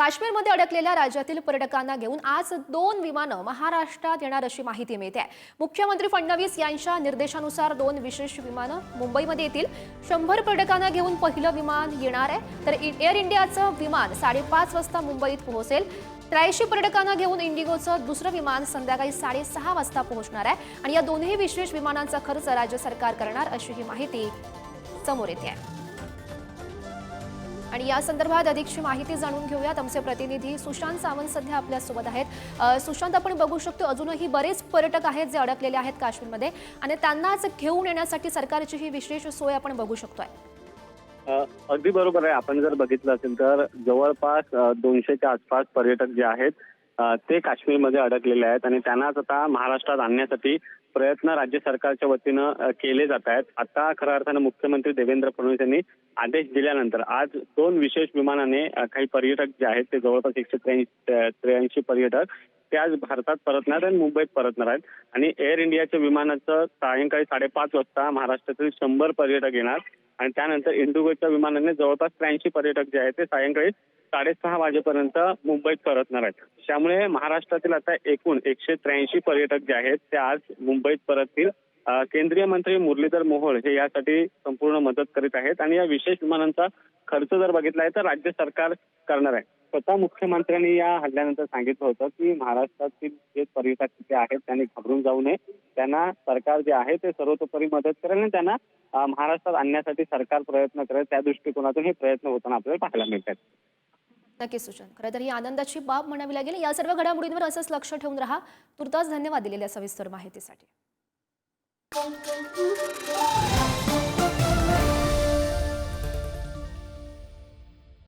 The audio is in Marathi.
काश्मीरमध्ये अडकलेल्या राज्यातील पर्यटकांना घेऊन आज 2 विमानं महाराष्ट्रात येणार अशी माहिती मिळते. मुख्यमंत्री फडणवीस यांच्या निर्देशानुसार 2 विशेष विमानं मुंबईमध्ये येतील. 100 पर्यटकांना घेऊन पहिलं विमान येणार आहे, तर एअर इंडियाचं विमान 5:30 वाजता मुंबईत पोहोचेल. 83 पर्यटकांना घेऊन इंडिगोचं दुसरं विमान संध्याकाळी 6:30 वाजता पोहोचणार आहे आणि या दोन्ही विशेष विमानांचा खर्च राज्य सरकार करणार अशी ही माहिती समोर येते आहे. आणि या संदर्भात अधिकची माहिती जाणून घेऊयात. आमचे प्रतिनिधी सुशांत सावंत सध्या आपल्या सोबत आहेत. सुशांत, आपण बघू शकतो अजूनही बरेच पर्यटक आहेत जे अडकलेले आहेत काश्मीरमध्ये आणि त्यांनाच घेऊन येण्यासाठी सरकारची ही विशेष सोय आपण बघू शकतोय. अगदी बरोबर आहे. आपण जर बघितलं असेल तर जवळपास 200च्या आसपास पर्यटक जे आहेत ते काश्मीरमध्ये अडकलेले आहेत आणि त्यांनाच आता महाराष्ट्रात आणण्यासाठी प्रयत्न राज्य सरकारच्या वतीनं केले जात आहेत. आता खऱ्या अर्थानं मुख्यमंत्री देवेंद्र फडणवीस यांनी आदेश दिल्यानंतर आज 2 विशेष विमानाने काही पर्यटक जे आहेत ते जवळपास 183 पर्यटक ते आज भारतात परतणार आणि मुंबईत परतणार आहेत. आणि एअर इंडियाच्या विमानाचं सायंकाळी 5:30 वाजता महाराष्ट्रातील 100 पर्यटक येणार आणि त्यानंतर इंडिगोच्या विमानाने जवळपास 83 पर्यटक जे आहेत ते सायंकाळी 6:30 वाजेपर्यंत मुंबईत परतणार आहेत. त्यामुळे महाराष्ट्रातील आता एकूण 183 पर्यटक जे आहेत ते आज मुंबईत परततील. केंद्रीय मंत्री मुरलीधर मोहोळ हे यासाठी संपूर्ण मदत करीत आहेत आणि या विशेष विमानांचा खर्च जर बघितला आहे तर राज्य सरकार करणार आहे. स्वतः मुख्यमंत्र्यांनी या हल्ल्यानंतर सांगितलं होतं की महाराष्ट्रातील जे पर्यटक तिथे आहेत त्यांनी घाबरून जाऊ नये, त्यांना सरकार जे आहे ते सर्वतोपरी मदत करेल आणि त्यांना महाराष्ट्रात आणण्यासाठी सरकार प्रयत्न करेल. त्या दृष्टिकोनातून हे प्रयत्न होताना आपल्याला पाहायला मिळतात. नक्कीच सुशांत, खरं तर ही आनंदाची बाब म्हणावी लागेल. या सर्व घडामोडींवर असंच लक्ष ठेवून राहा. तुर्तास धन्यवाद दिलेल्या सविस्तर माहितीसाठी.